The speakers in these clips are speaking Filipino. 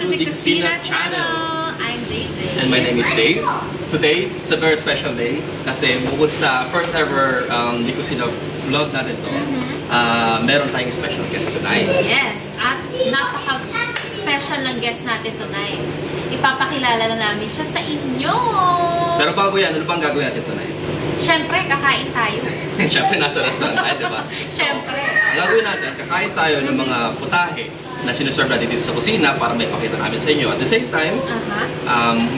the Kusina channel. I'm Dave. And my name is Dave. Today, it's a very special day kasi bukod sa first ever The Kusina vlog natin to, meron tayong special guest tonight. Yes, at napaka-special ng guest natin tonight. Ipapakilala na namin siya sa inyo. Pero bago yan, ano bang gagawin natin tonight? Siyempre, kakain tayo. Siyempre, nasa restaurant tayo, diba? Siyempre. Ang gagawin natin, kakain tayo ng mga putahe na sinuserve natin dito sa kusina para may pakita namin sa inyo. At the same time,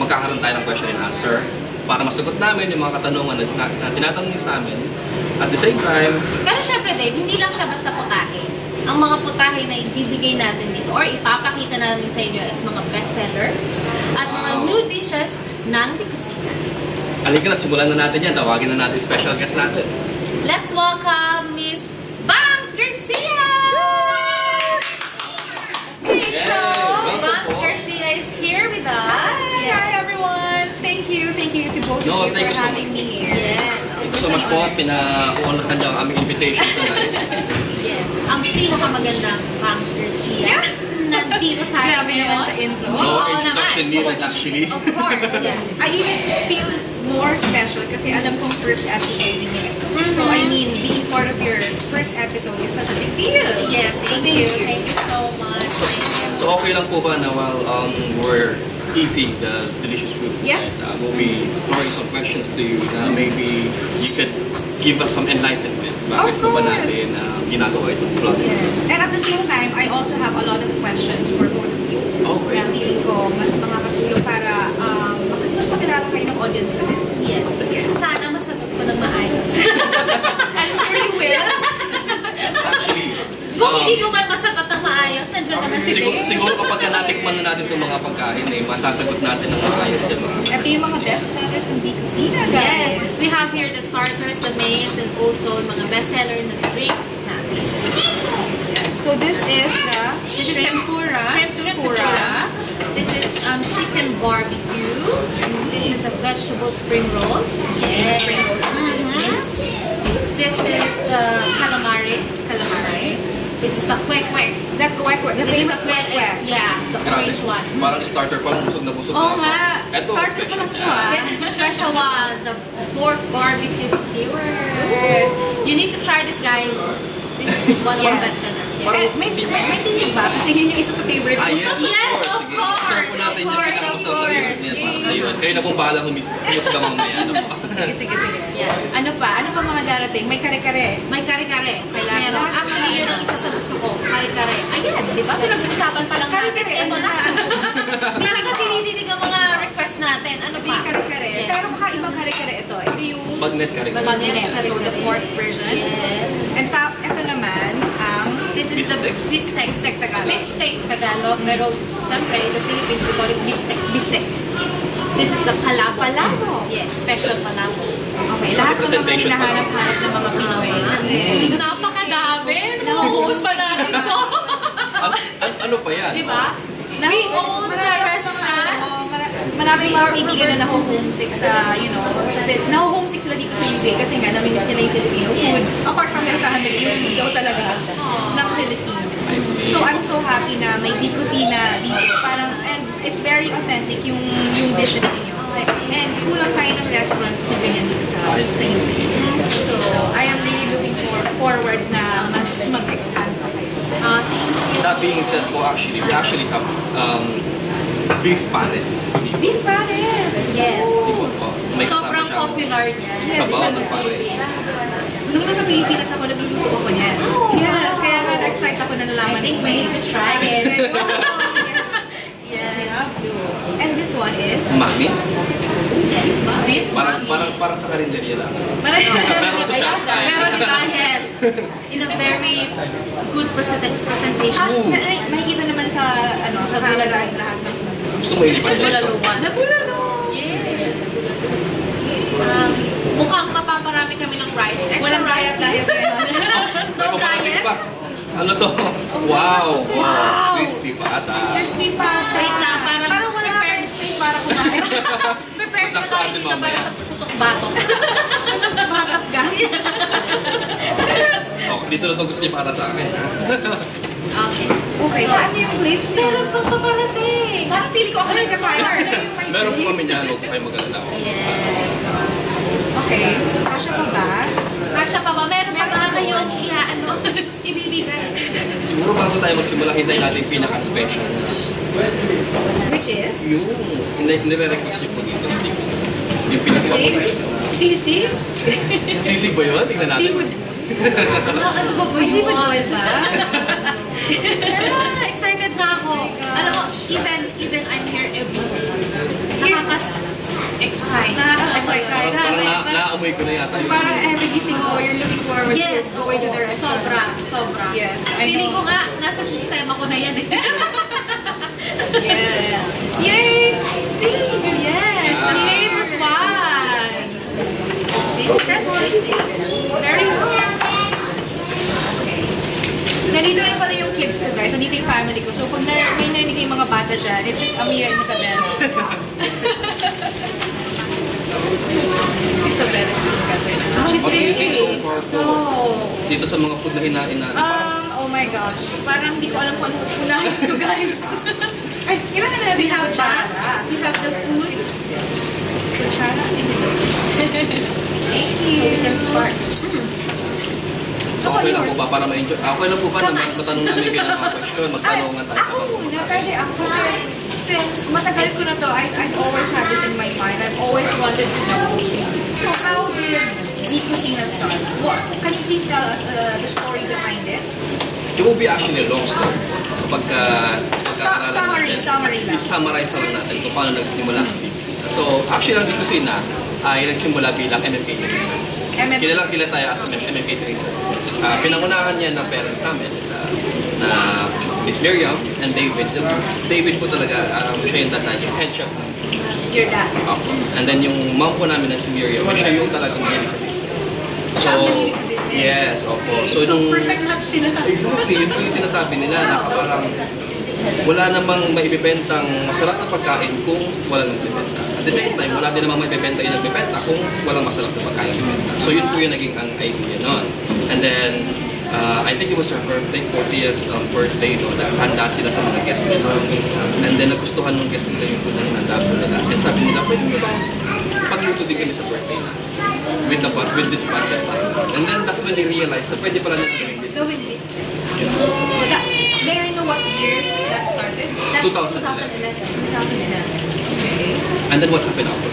magkakaroon tayo ng question and answer para masagot namin yung mga katanungan na tinatanong niyo sa amin. At the same time... Pero syempre, Dave, hindi lang siya basta putahe. Ang mga putahe na ibibigay natin dito or ipapakita namin sa inyo is mga bestseller at mga new dishes ng The Kusina. Halika na, simulan na natin yan. Tawagin na natin yung special guest natin. Let's welcome Miss Bangs Garcia! Okay, so Bangs Garcia is here with us. Hi everyone! Thank you to both of you for having me here. Yes. Thank you so much po at pinakuha ka niya ang aming invitation tonight. Yes. Ang pinakamagandang Bangs Garcia nandito sa akin Grabe naman sa intro. No introduction needed actually. Of course, yes. I even feel more special kasi alam kong first episode din yun. So I mean, being part of your first episode is such a big deal. Yeah, thank you. Thank you so much. So okay lang po ba na while we're eating the delicious food? Yes. We'll be throwing some questions to you na maybe you could give us some enlightenment. Bakit po ba natin ginagawa itong vlogs? Yes. And at the same time, I also have a lot of questions for both of you. Okay. Na feeling ko mas makakatulong para mas makilala kayo ng audience natin. Yes. Sana masagot ko ng maayos. I'm sure you will. Actually, Kung hindi ko man masagot ng maayos, nandiyan naman si Dave. siguro kapag natikman na natin itong mga pagkain, masasagot natin ng maayos yung mga... Ito yung mga best sellers ng The Kusina, guys. Yes. We have here the starters, the mains, and also mga bestseller na drinks natin. So this is the Tempura. Shrimp tempura. This is chicken barbecue. This is a vegetable spring rolls. Yes. Spring rolls. This is the calamari. This is the kwek-kwek. The kwek-kwek. The This is famous the kwek-kwek. Yeah, the orange one. Parang starter pa lang, busog na busog Oo na nga. Ito, Starter pa lang special. to, This is the special one, the pork barbecue skewers. You need to try this, guys. This is one of our best sellers. Eh, may sisig ba? Kasi yun yung isa sa favorite ko. Yes, of Yes, course. of Sige, course, serve po natin yung pinakamasarap na sisig niya para sa iyo. Kayo na pong bahalang humusga mamaya. Ano po? Sige. Yeah. Ano pa mga darating? May kare-kare. May kare-kare. Meron. Actually, yun ang isa sa gusto ko. Kare-kare. Ayan, di ba? Pinag-uusapan pa lang natin. Kare-kare, Ito na. Hindi ka tinidinig ang mga request natin. Ano pa? May kare-kare. Yes. Pero kakaibang kare-kare ito. Ito yung Bagnet ka rin. Bagnet. so the pork version. Yes. And ito naman, This is the Beefsteak. beefsteak Tagalog. Beefsteak Tagalog. Pero, siyempre, in the Philippines, we call it beefsteak. bistek. Yes. This is the palabo. Palabo. Yes, special palabo. Okay, lahat ng mga Presentation pa lang. hinahanap-hanap ng mga Pinoy. Kasi Napakadami. Nauubos pa natin to. Ano pa yan? Di ba? We own the restaurant. Maraming mga kaibigan na naho-homesick sa, naho-homesick sila dito sa UK kasi nga namimiss nila yung Filipino food. Apart from their family, yung food daw talaga ng Philippines. So I'm so happy na may The Kusina dito. Parang, and it's very authentic yung dishes ninyo. And kulang tayo ng restaurant na ganyan dito sa UK. So I am really looking forward na mas mag-expand pa kayo. That being said po, we actually have beef pares. Beef Paris! Yes. Di po po. May kasama Sobrang siya. popular niya. Sabaw ng pares. Nung nasa Pilipinas ako, nagluluto ako niyan. Yes, kaya nga na-excite ako na I nalaman think we need to try it. Yes. And this one is? Mami? Yes. Beef. Parang sa karinderya lang. Pero sa shop style. Pero di ba, yes. In a very good presentation. Makikita naman sa camera lahat ng food. Gusto mo ilipan dyan ito? Bulaluan. Nabulalo! Yes. Mukhang mapaparami kami ng rice. Extra Walang rice, diet. No diet. Ano to? Wow! Crispy pata. Crispy pata. Wait lang, Parang wala na tayong space para kumain. Prepared na tayo dito para sa putok-batok. Batak ka. Oh, dito na to gusto niya para sa akin. Okay. Okay, paano yung plates niyo? Meron pang paparating. Parang feeling ko ako nagkakain. Meron po kami niyan, huwag po kayo mag-alala. Yes. Okay. Kasha pa ba? Kasha pa ba? Meron pa ba kayong ibibigay? Siguro bago tayo magsimula, hintayin natin yung pinaka-special na Which is? yung nire-request niyo po dito sa Dix. Yung pinaka-special. Sisig? Sisig ba yun? Tingnan natin. Seafood. Ano ba po May yun? seafood boil ba? Excited na ako. Alam mo, even I'm here every day. Nakaka-excite. Parang naamoy ko na yata yun. Parang every gising mo, you're looking forward Yes, to going to the restaurant. sobra. Yes, I Feeling ko know. nga, nasa sistema ko na yan eh. Yes. Yay! See? Yes, the famous one. Very good. Nandito rin pala yung kids ko, guys. Nandito yung family ko. So, pag may narinig yung mga bata dyan, it's just Amia and Isabel. Isabel is doing better now. She's What do you think so really far so... po? Dito sa mga food na hinain natin, parang Oh my gosh. Parang hindi ko alam kung ano unahin ko, guys. Ay, ilan na natin We have kutsara? that. We have the food. Kutsara? Thank you. So we can start. okay lang po ba para ma-enjoy? Okay lang po ba na matanong namin kayo ng mga question? Magtanongan tayo. Ako muna, pwede ako. Kasi since matagal ko na to, I've always had this in my mind. I've always wanted to know. So how did the Cucina start? Can you please tell us the story behind it? It will be actually a long story. Kapag pagkakaralan Summary lang. I-summarize na lang natin kung paano nagsimula ang Dicosina. So, actually ang Dicosina ay nagsimula bilang MMK Catering Services. Kilalang kilala tayo as a MMK Catering Services. Pinangunahan niya ng parents namin na Miss Miriam and David. David po talaga, siya yung tatay, yung head chef ng business. Your dad. And then yung mom po namin na si Miriam, siya yung talagang mahilig sa business. Siya ang mahilig sa business? Yes, opo. So perfect match sila. Exactly, yun po yung sinasabi nila na parang wala namang maibibentang masarap na pagkain kung walang nagbibenta. At the same time, wala din namang maibibenta yung nagbibenta kung walang masarap na pagkain nagbibenta. So yun po yung naging ang idea nun. And then, I think it was her birthday, 40th birthday, no? Naghanda sila sa mga guests nila. And then nagustuhan ng guests nila yung food na hinanda ko nila. And sabi nila, pwede mo ba pagluto din kami sa birthday na? With this budget. And then that's when they realized na pwede pala nila gawing business. Going business. May I know what year that started? That's 2011. 2011. And then what happened after?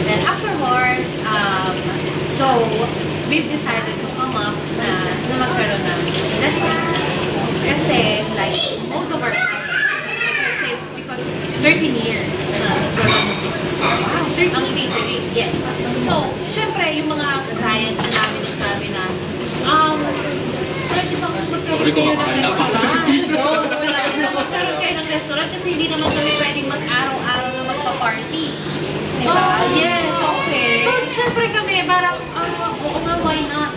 Then afterwards, so we've decided to come up na magkaroon ng restaurant. Kasi like most of our clients, I can say because 13 years na nagkaroon ng business. Wow, 13? Ang catering, yes. So, syempre yung mga clients na namin nagsabi na, pwede ba Sorry kung makakain ako. Magkaroon kayo ng restaurant kasi hindi naman kami pwedeng mag-araw-araw na magpa-party. Diba? Yes, okay. So, syempre kami, parang, oo nga, why not?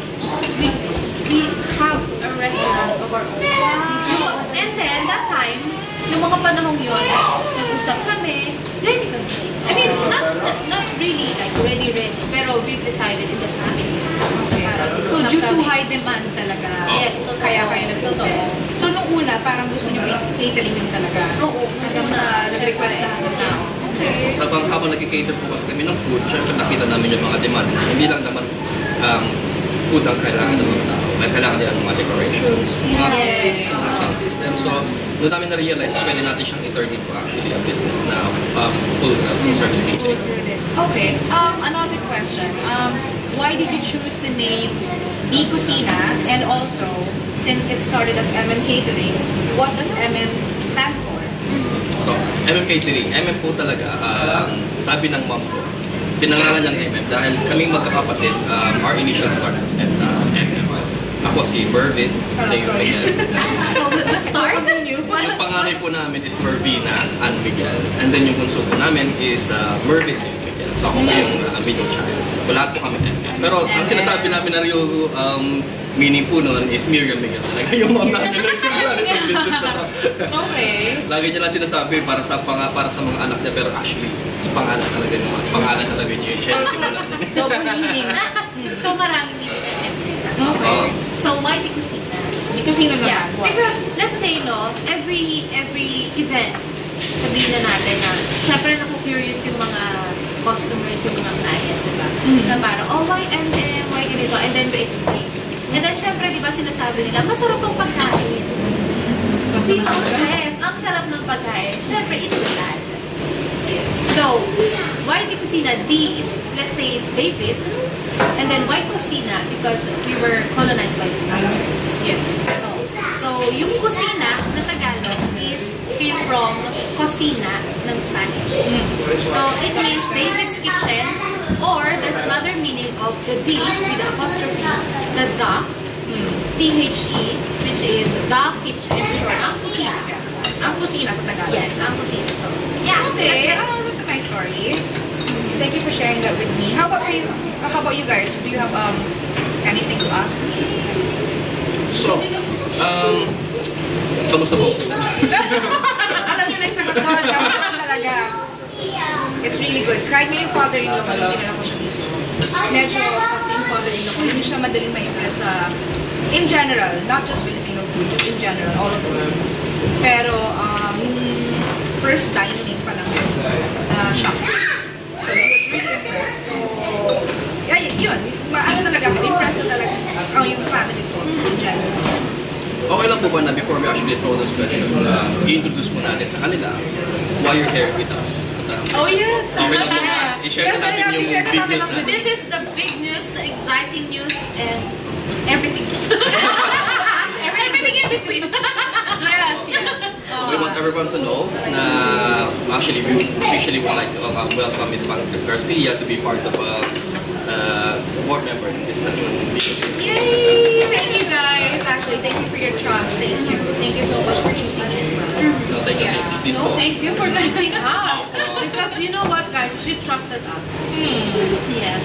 We have a restaurant of our own. Wow. And then, that time, nung mga panahong yun, nag-usap kami, ready kami. I mean, not really like ready, pero we've decided in the family. So due to high demand talaga. Yes, totoo. Kaya nagtotoo. So nung una, parang gusto nyo catering yung talaga. Oo. Hanggang sa nag-request lahat ng tao. Okay. Habang nag-cater po kasi kami ng food, syempre nakita namin yung mga demand. Hindi lang naman food ang kailangan ng mga tao. May kailangan din ang mga decorations, mga cakes, mga sound system. So, doon namin na-realize na pwede natin siyang i-turn into actually a business na full service catering. Full service. Okay. Another question. Why did you choose the name The Cucina? And also, since it started as MM Catering, what does MM stand for? So, MM Catering. MM po talaga, sabi ng mom ko, pinangalan niyang MM dahil kaming magkakapatid, our initial starts as MM. Ako si Mervin, Leo Miguel. So, let's start. Yung panganay po namin is Mervina and Miguel. And then yung bunso po namin is Mervin and Miguel. So ako po yung middle child. So lahat po kami MM. Pero ang sinasabi namin na yung meaning po nun is Miriam Miguel. Talaga yung mom namin nagsimula nitong business na to. Okay. Lagi niya lang sinasabi para sa mga anak niya. Pero actually, pangalan talaga niya. Pangalan talaga niya. Siya yung simula niya. Double meaning. So, maraming meaning. Okay. So, why the Cucina? The Cucina naman. Yeah, Why? because let's every event, sabihin na natin na, syempre naku-curious yung mga customers, yung mga client, diba? Na parang, oh, why M&M, why ganito? And then we explain. And then, syempre, di ba, sinasabi nila, masarap ang pagkain. Sino ang chef? Ang sarap ng pagkain. Syempre, it's the dad. So, why di Kusina? D is, let's say, David. And then, why Kusina? Because we were colonized by the Spaniards. Yes. So yung Kusina na Tagalog is came from Cocina ng Spanish. So, it means David's Kitchen, or there's another meaning of the D with the apostrophe, the T-H-E, which is the kitchen, short, ang kusina. Ang kusina sa Tagalog. Yes, ang kusina. So, yeah, Okay, that's a nice story. Thank you for sharing that with me. How about you? How about you guys? Do you have anything to ask me? So, kamusta po? Alam niyo na yung sagot doon. Dapat talaga. It's really good. Cried me yung father-in-law ko. Hindi na ako siya dito. Medyo kasi yung father-in-law ko, hindi siya madaling ma-impress sa in general, not just Filipino food, but in general, all of the cuisines. Pero, first dining pa lang shop. So, he was really impressed. So, yeah, yun. Ano talaga ako, impressed na talaga yung family ko in general. Okay lang po ba na before we actually throw those questions, i-introduce mo natin sa kanila why you're here with us? Oh, yes! Okay lang po ba? I-share na natin yung big news natin. This is the big news, the exciting news, and everything. Everything in between. Yes, yes. We want everyone to know na actually we officially would like to welcome Ms. Monica Garcia to be part of a board member in this national business. Yay! Thank you guys. Actually, thank you for your trust. Thank you. Thank you so much for choosing this one. No, thank you. Dito. No, thank you for choosing us. Because you know what, guys? She trusted us. Yeah.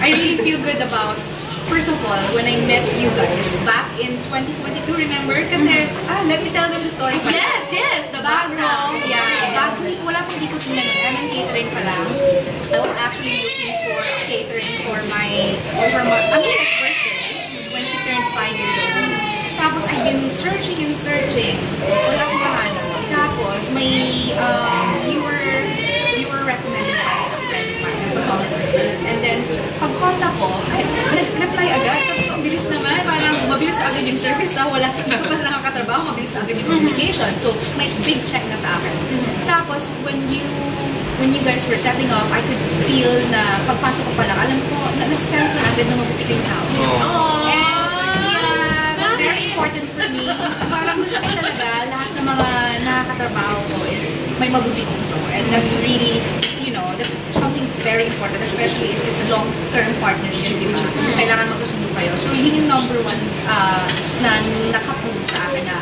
I really feel good about, first of all, when I met you guys back in 2022, remember? Kasi, let me tell them the story. Yes, the background. Yeah, back wala pang dito sila ng catering pa lang. I was actually looking for catering for my Amina's birthday when she turned 5 years old. Tapos I've been searching and searching. Wala akong mahanap. Tapos may you were recommended by a friend of mine. And then pag-contact ko, ay reply agad. Ang bilis naman, parang mabilis na agad yung service. Hindi ko pa sila nakakatrabaho, mabilis na agad yung communication. So may big check na sa akin. Tapos when you guys were setting up, I could feel na pagpasok ko pa lang, alam ko, nasa-sense na agad na mabuti yung tao. That's very important for me. Parang gusto ko talaga, lahat ng mga nakakatrabaho ko is may mabuti puso. And that's really, that's something very important, especially if it's a long-term partnership, di ba? Kailangan magkasundo kayo. So yun yung number one na nakaprove sa akin na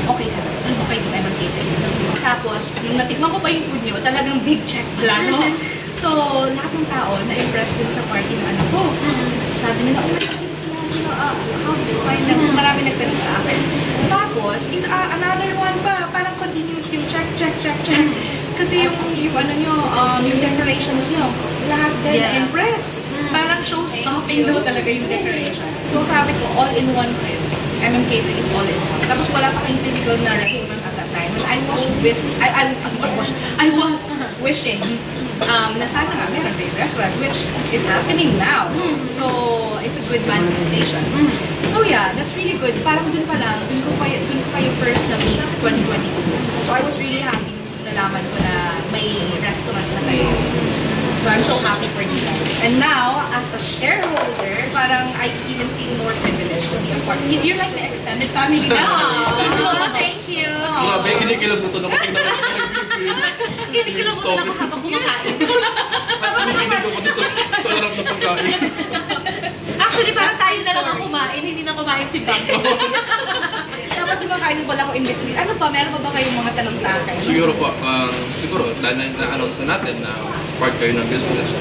okay sa okay kung I'm catering. Tapos, nung natikman ko pa yung food nyo, talagang big check pala, no? So, lahat ng tao na-impressed din sa party ng anak ko. Sabi nila, oh my gosh, how do you find them? So, marami nagtanong sa akin. Tapos, is another one pa, parang continuous yung check. Kasi yung decorations nyo, lahat din na-impress. Parang show-stopping daw talaga yung decoration. So, sabi ko, all in one kayo. Catering is all in one. Tapos wala pa kayong physical na restaurant at that time. And I was wishing na sana nga meron kayong restaurant, which is happening now. So, it's a good manifestation. So yeah, that's really good. Parang dun pa lang, dun ko kayo first na meet 2022. So I was really happy nalaman ko na may restaurant na kayo. So I'm so happy for you guys. And now, as a shareholder, parang I even feel more privileged to be a part. You're like my extended family now. Thank you. Grabe, kinikilag mo ito naman. Kinikilag mo ako habang kumakain. Kinikilig ako dito sa harap ng pagkain. Actually, parang tayo na lang ang kumain, hindi na kumain si Bang. Dapat kumakain mo pala ako in between. Ano pa, meron pa ba kayong mga tanong sa akin? Siguro po, dahil na-announce na natin na part kayo ng business.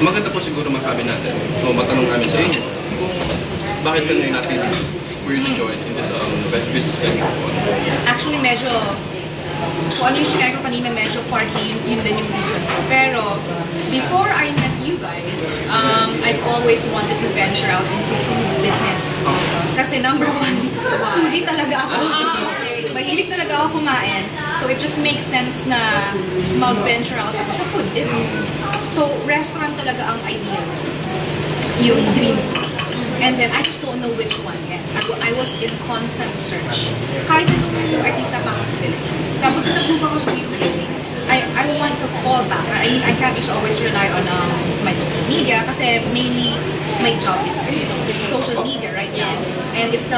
Maganda po siguro masabi natin, o matanong namin sa inyo, kung bakit ka ngayon natin for you to join in this business venture po. Actually, medyo, kung ano yung sinay ko kanina, medyo party yun din yung reason ko. Pero, before I met you guys, I've always wanted to venture out into food business. Kasi number one, foodie talaga ako. mahilig talaga ako kumain. So it just makes sense na mag-venture out ako sa food business. So restaurant talaga ang ideal. Yung dream ko. And then I just don't know which one yet. I was in constant search. Kahit anong artista pa ako sa Philippines. Tapos nung nag-move ako sa UK, I want to fall back. I mean, I can't just always rely on my social media kasi mainly my job is social media right now. And it's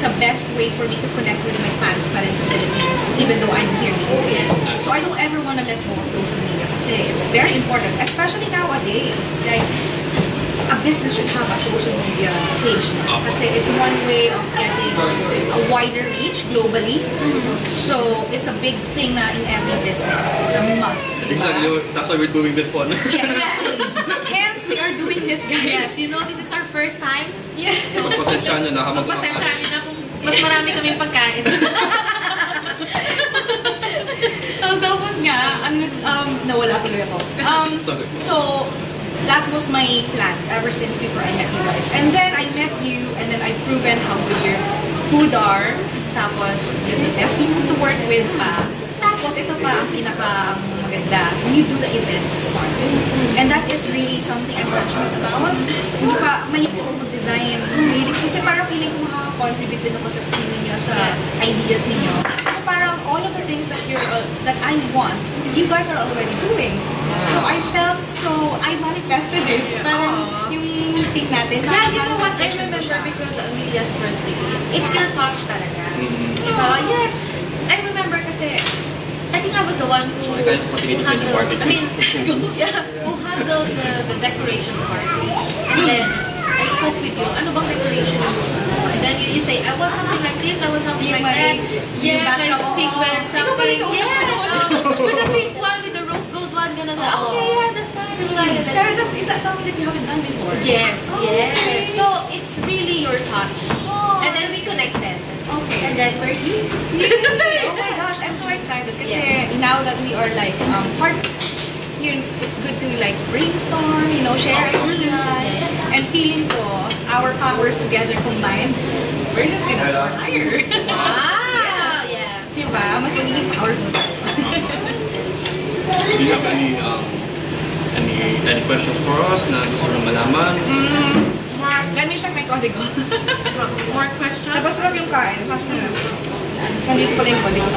a best way for me to connect with my fans pa rin sa Philippines, even though I'm here in the UK. So I don't ever want to let go of social media kasi it's very important, especially nowadays. Like, a business should have a social media page now kasi it's one way of getting a wider reach globally. So it's a big thing na in every business. It's a must. Exactly, that's why we're doing this one. Yeah, exactly. Hence, we are doing this, guys. Yes, you know, this is our first time. Yeah. Pasensya nyo na habang Magpasensya namin na kung mas marami kaming pagkain. Tapos nga, nawala tuloy ako. So, that was my plan ever since before I met you guys. And then I met you, and then I've proven how good your food are. Tapos, you're the best people to work with pa. Tapos, ito pa ang pinaka maganda. You do the events part. And that is really something I'm passionate about. Hindi pa, mahilig ako mag-design. Mahilig kasi parang feeling ko makaka-contribute din ako sa team ninyo, sa ideas ninyo. So parang all of the things that I want, you guys are already doing. So I felt I manifested it. Parang yung thing natin. Yeah, you know what? I remember because Amelia's birthday. It's your touch talaga. Yes. I remember kasi I think I was the one who handled, who handled the decoration party. And then I spoke with you, ano bang decoration yung gusto mo? And then you say, I want something like this, I want something like that. Yes, my sequence, something. Yes, with the pink one, with the rose gold one, gano'n na. Okay, yeah, that's fine, that's fine. Pero is that something that you haven't done before? Yes, yes. So it's really your touch. And then we connected. Okay. And then we're here. Oh my gosh, I'm so excited kasi now that we are like partners, it's good to like brainstorm, share ideas, and feeling ko our powers together combined, we're just gonna soar higher. Wow! Yeah. Diba? Mas magiging powerful. Do you have any questions for us na gusto nyo malaman? Let me check my código. More questions? Tapos lang yung kain. Nandito pala yung código.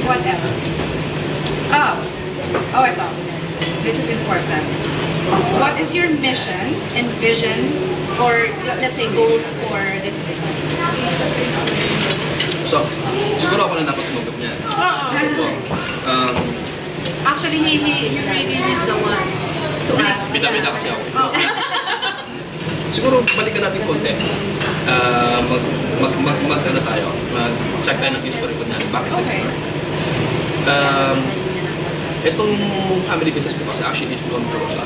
What else? Oh, ito. This is important. What is your mission and vision, or let's say goals for this business? So, siguro ako na dapat sumagap niya. Actually, he really is the one to ask. Bida-bida kasi ako. Siguro balikan natin konti. Mag-ano tayo. Mag-check tayo ng history ko natin. Bakit itong family business ko kasi actually is long term siya.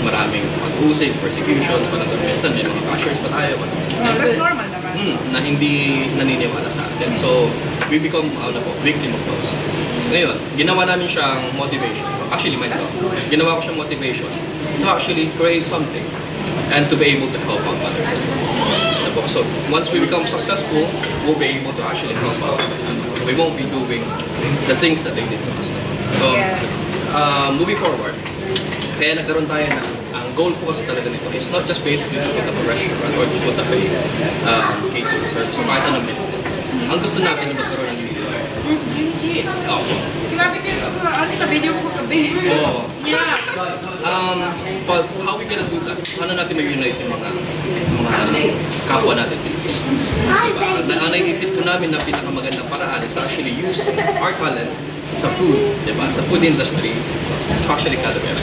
Maraming pag-usig, persecution, parang minsan may mga cashiers pa tayo. That's normal naman. Na hindi naniniwala sa atin. So, we become victim of those. Ngayon, ginawa namin siyang motivation. Actually, myself. Ginawa ko siyang motivation to actually create something and to be able to help out others. So, once we become successful, we'll be able to actually help out others. We won't be doing the things that they did to us. So, moving forward, kaya nagkaroon tayo na, ang goal ko kasi talaga nito is not just basically to put up a restaurant or to put up a catering service or kahit anong business. Ang gusto natin na magkaroon ng video. Sinabi ko sa video ko kagabi. Oo. But how we gonna do that? Paano natin ma-unite yung mga kapwa natin dito? Diba? Ang naisip ko namin na pinakamagandang paraan is actually use our talent sa food, diba? Sa food industry to actually calibrate.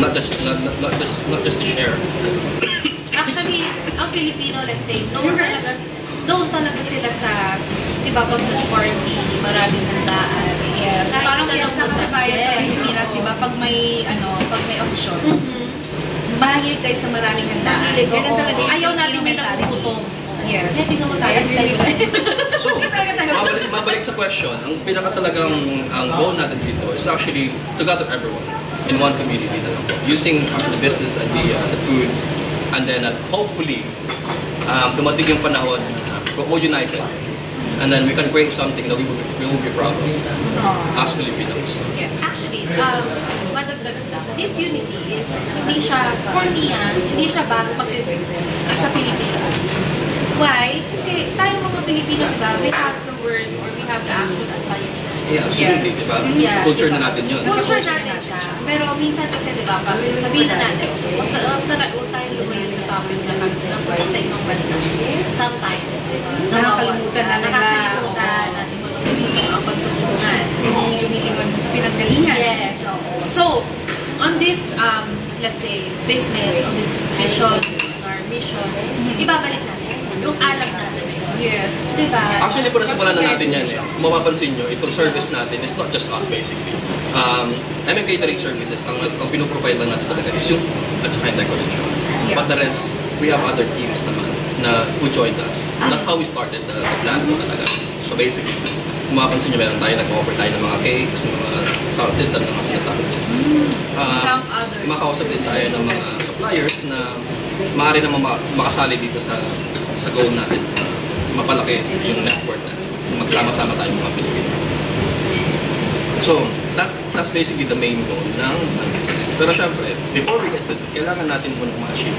Not just to share. Actually, ang Filipino, let's say, doon talaga sila sa, di ba, pag nag-party, maraming handaan. Yes. Parang tanong kinasa mo tayo sa Pilipinas, di ba, pag may occasion. Mahilig tayo sa maraming handaan. Ganun talaga yung ayaw natin may mentality. nagugutom. Yes. Kasi naman tayo. So, mabalik sa question, ang pinaka-talagang ang goal natin dito is actually to gather everyone in one community na lang. Using the business and the food And then hopefully, dumating yung panahon, we're united. And then we can create something that we will be proud of as Filipinos. Yes. Actually, madagdag lang. This unity is, hindi siya, for me hindi siya bago kasi sa Pilipino. Why? Kasi tayo mga Pilipino, diba, we have the word or we have the action as Filipino. Yeah, absolutely, Yes. diba? Yeah. Culture na natin yun. Culture natin siya. Pero minsan kasi, diba, pag sabihin na natin, huwag tayo lumayo sa topic na pag-support sa ibang bansa. Sometimes, diba? Nakakalimutan na nila. Nakakalimutan natin ang pagtutulungan. Humilingon sa pinanggalingan. Yes. So, on this, let's say, business, on this vision, or mission, ibabalik natin yung alam natin. Yes. Diba? Actually, po nasimulan na natin yan eh. Kung mapapansin nyo, itong service natin is not just us basically. MM Catering Services, ang pinoprovide lang natin talaga is yung at saka yung decoration. Yeah. But the rest, we have other teams naman na who joined us. That's how we started the plan po talaga. So basically, kung mapapansin nyo, meron tayo, nag-offer tayo ng mga cakes, ng mga sound system, ng mga sinasabi. Makausap din tayo ng mga suppliers na maaari naman makasali dito sa goal natin. Mapalaki yung network natin. Magsama-sama tayong mga Pilipino. So, that's basically the main goal ng business. Pero syempre, before we get to it, kailangan natin muna ma-achieve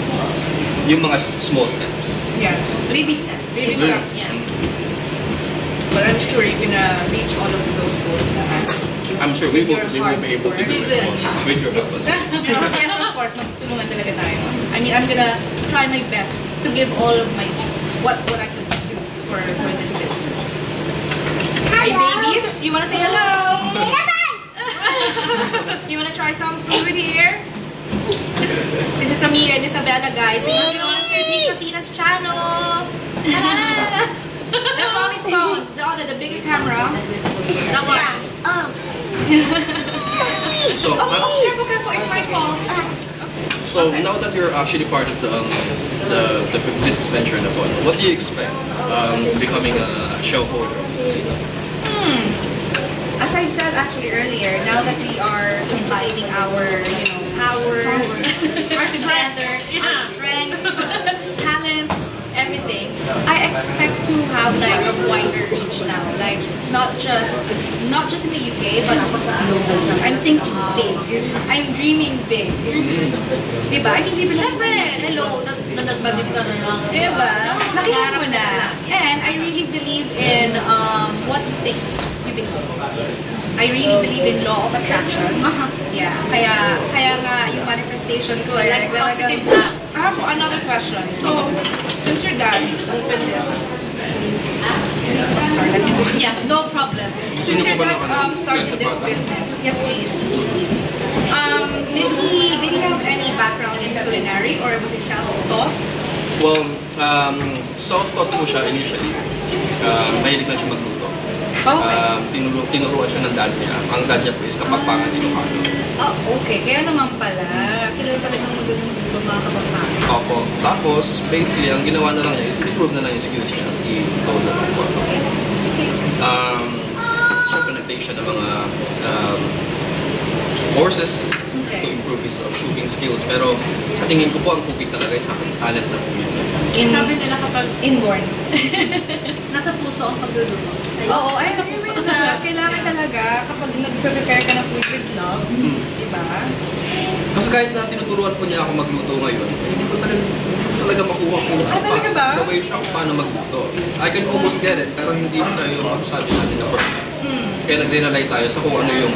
yung mga small steps. Yes. Baby steps. Baby steps. Yeah. But I'm sure you're gonna reach all of those goals naman. I'm sure we will be able to do We it will. with your help. Yes, of course, magtulungan talaga tayo. I mean, I'm gonna try my best to give all of my, what I could do for this business. Hi, babies! You wanna say hello? You wanna try some food here? This is Amira and Isabella, guys. Say hello to Tito Sina's channel! That's mommy's phone. The bigger camera. That one. So, Careful, it's my phone. so now that you're actually part of the business venture na po, what do you expect becoming a shareholder? As I said actually earlier, now that we are combining our, powers, our strength, talents, everything, I expect to have like a wider reach now. Like not just in the UK, but global. I'm thinking big. I'm dreaming big. Diba? I mean, di ba Siyempre, hello, nagbalik ka na lang. Diba? Lakihan mo na. And I really believe in what you think you become. I really believe in law of attraction. Yeah. Kaya nga yung manifestation ko Like positive lang. I have another question. So, since your dad opened this, sorry, let me see. Yeah, no problem. Since your dad started this business, yes please. Did he have any background in culinary or was he self-taught? Well, self-taught po siya initially. Mahilig lang siya magluto. Okay. Tinuruan siya ng dad niya. Ang dad niya po is Kapampangan Ilocano. Oh, okay. Kaya naman pala, kilala talagang magandang dito mga kapampangan. Opo. Tapos, basically, ang ginawa na lang niya is improve na lang yung skills niya si Tozo. Siyempre, nag-take siya ng mga courses to improve his cooking skills. Pero sa tingin ko po, ang cooking talaga is nasa talent na po yun. Sabi nila kapag Inborn. nasa puso ang pagluluto. Oo, ay sabi mo na, kailangan talaga kapag nag-prepare ka ng food with love, diba? Kasi kahit na tinuturuan po niya ako magluto ngayon, hindi ko talaga makuha kung talaga ba? the way siya kung paano magluto. I can almost get it, pero hindi siya yung masasabi natin na perfect. Kaya nag-renalay tayo sa kung ano yung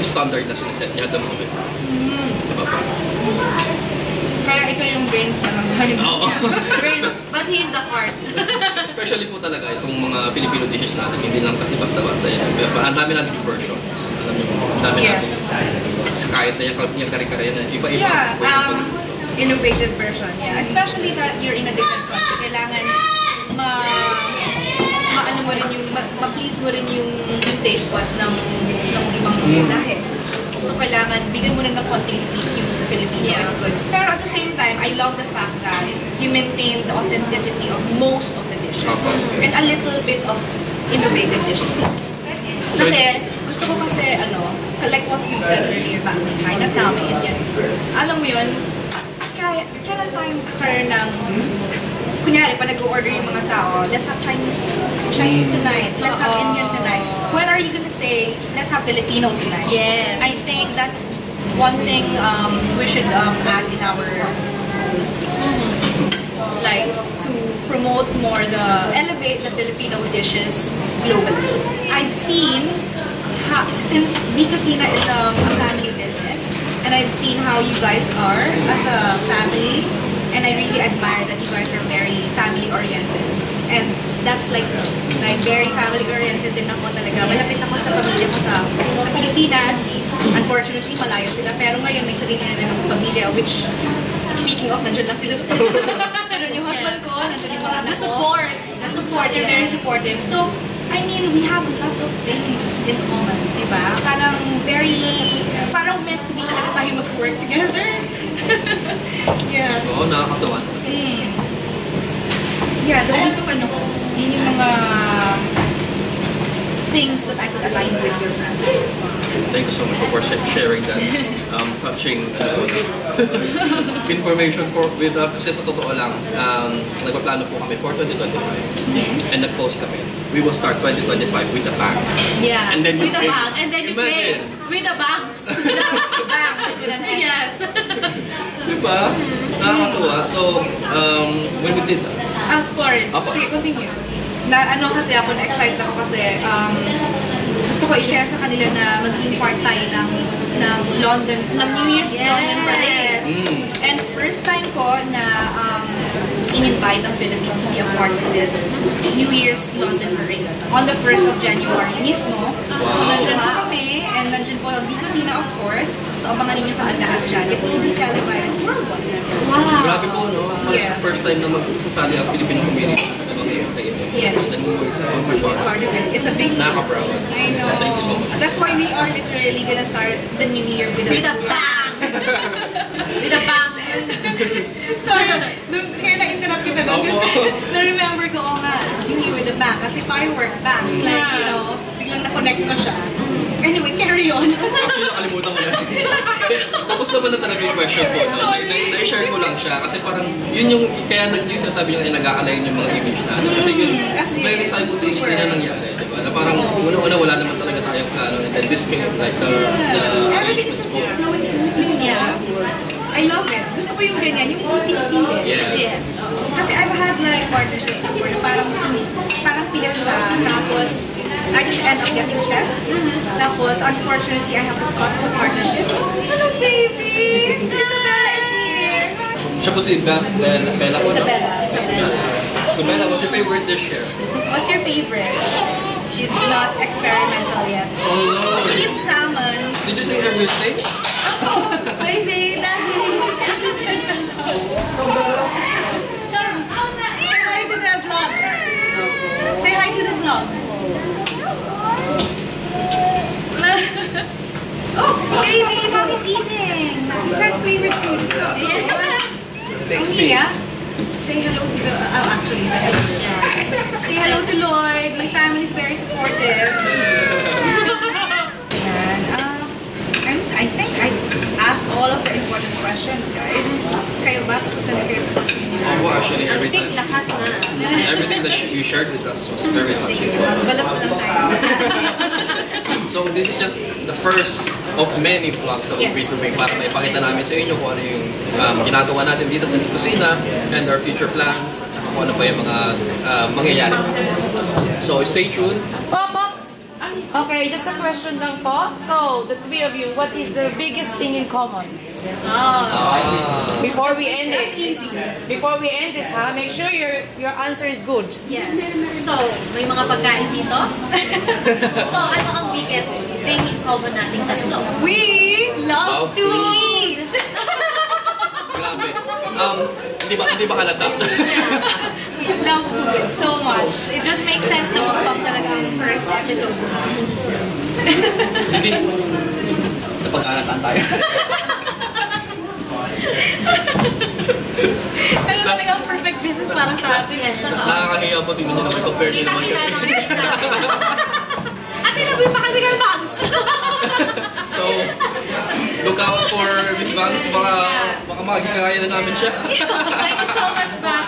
standard na siniset niya at the moment. Diba pa? Kaya ikaw yung brains na lang tayo. Oo. But he is the heart. Especially po talaga itong mga Filipino dishes natin, hindi lang kasi basta-basta yan. Ang dami natin versions. Alam niyo po, ang dami natin. Kahit na yung kare-kare na iba-iba. Yeah, innovative version. Yeah, especially that you're in a different country. Kailangan ma-ano mo rin yung, ma-please mo rin yung taste buds ng ibang lahi. So kailangan bigyan mo rin ng konting yung Filipino is good. Pero at the same time, I love the fact that you maintain the authenticity of most of the dishes. And a little bit of innovative dishes. Kasi, gusto ko kasi, like what you said earlier back in Chinatown, may Indian. Alam mo yun, kaya kailan tayo magkakaroon ng, kunyari, pa nag-order yung mga tao, let's have Chinese tonight, let's have Indian tonight. When are you gonna say, let's have Filipino tonight? Yes. I think that's one thing we should add in our goals. Like, to promote more elevate the Filipino dishes globally. I've seen, since Di Cocina is a family business, and I've seen how you guys are as a family, and I really admire that you guys are very family-oriented. And that's like very family-oriented din ako talaga. Malapit ako sa pamilya ko sa Pilipinas. Unfortunately, malayo sila. Pero ngayon, may sarili na rin akong pamilya, which, speaking of, nandiyan na sila sa nandiyan yung husband ko, nandiyan yung mga anak ko. The support, they're very supportive. So, I mean, we have lots of things in common, diba? Parang meant to be talaga tayo mag-work together. Yes. Oo, nakakatawa. Yeah, yun yung mga things that I could align with your family. Thank you so much for sharing that touching information with us. Kasi sa totoo lang, nagpaplano po kami for 2025. Yes. And nag-post kami. We will start 2025 with a bang. Yeah. And then with you a came. bang. And then you Imagine. came. With a bangs. Yes. Diba? Nakakatuwa. So, when we did that, Sporin. Sige, continue. Kasi ako, na-excite ako kasi gusto ko i-share sa kanila na maging part tayo ng London, ng New Year's London Parade. And first time ko na in-invite ang Philippines to be a part of this New Year's London Parade on the 1st of January mismo. So nandyan po kami, and nandyan po Di Cocina, of course. So abangan ninyo kaagad dyan. It will be televised worldwide. Wow. grabe po, no? Yes. First time na magsasali ang Filipino community sa mga parade. Yes. It's a big deal. Nakaka-proud. I know. Thank you so much. That's why we are literally gonna start the new year with With a bang. With a bang. Sorry, kaya na-interrupt kita doon kasi na-remember ko, nga, New Year with a bang. Kasi fireworks, bangs, like, you know, biglang na-connect ko siya. Anyway, carry on. Actually, nakalimutan ko na. Tapos naman na talaga yung question ko. No? Na-share ko lang siya kasi parang yun yung, kaya yung sinasabi niya nag-a-align yung mga image na. Kasi yun, very simultaneous na nangyari. Diba? Na parang una-una wala naman talaga tayong plano. And then this came like Everything is just flowing smoothly. Yeah. I love it. Gusto ko yung ganyan, yung hindi-hindi. Yes. Yes. Kasi I've had like partnerships before na parang pilit siya. Tapos, I just end up getting stressed. Tapos, unfortunately, I have to cut the partnership. Hello, baby! Isabella is here! Siya po si Bella. Isabella. So Bella, what's your favorite dish here? What's your favorite? She's not experimental yet. Oh no! She eats salmon. Did you say everything? Baby, say hi to the vlog. Say hi to the vlog. Oh, baby, mommy's eating. It's her favorite food. Mia, say hello to the. Actually, say hello. Say hello to Lloyd. My family's very supportive. And I think I asked all of the important questions, guys. Kayo ba? Tapos na kayo sa Well, actually, I think lahat na. everything that you shared with us was very touching. Balap lang tayo. So this is just the first of many vlogs that we'll be doing para maipakita namin sa inyo kung ano yung ginagawa natin dito sa Di Cocina and our future plans at kung ano pa yung mga mangyayari. So stay tuned. Pops! Okay, just a question lang po. So, the three of you, what is the biggest thing in common? Before we end it, make sure your answer is good. Yes. So, may mga pagkain dito. So, ano ang biggest thing in common nating tatlo? We love to eat! Grabe. Hindi ba halata? We love food so much. It just makes sense na mag-pop talaga ang first episode. Hindi. Napag-halataan tayo. Ano talaga ang perfect business para sa atin. Yes, totoo. Nakakahiya po, tingnan nyo naman, compare nyo naman Kita-kita kami. mga isa. At tinabi pa kami ng bags. So, look out for Vance, baka magkakaya na namin siya. Thank you so much, Max.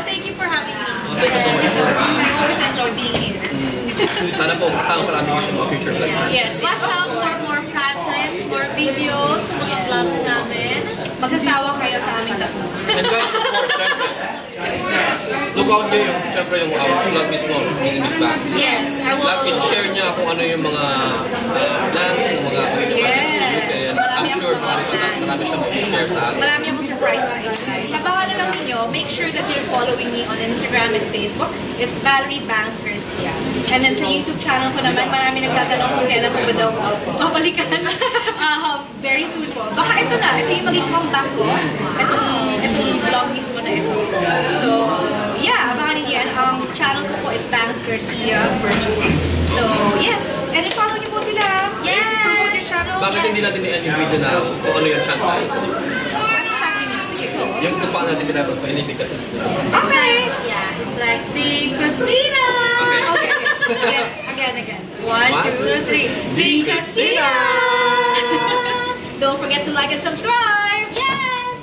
Thank you for having me. Thank you so much. I always enjoy being here. Sana po, kasama pa namin yung mga future vlogs namin. Yes. Watch out for more projects, more videos, sa mga vlogs namin. Magkasawa kayo sa aming tatlo. And guys, of course, syempre, look out nyo yung, syempre, yung vlog mismo ni Miss Vance. Yes, I will. Vlog is share niya kung ano yung mga plans, yung mga Yes. and I'm sure marami siyang share sa atin. Marami akong surprises sa inyo guys. Abangan na lang ninyo, make sure that you're following me on Instagram and Facebook. It's Valerie Banks Garcia. And then sa YouTube channel ko naman, marami nagtatanong kung kailan ko ba daw babalikan. Very soon po. Baka ito na, ito yung maging comeback ko. Itong vlog mismo na ito. So, yeah, abangan ninyo yan. Ang channel ko po is Banks Garcia Virtual. So, yes. And i-follow niyo po sila. Yes! Promote your channel. Bakit hindi natin i-end yung video na kung ano yung channel? Anong channel niyo? Sige, go. Yung kung paano natin pinapag painipig kasi. Okay. Yeah, it's like the casino. Okay. Okay. Again. 1, 2, 3. The Casino! Don't forget to like and subscribe. Yes!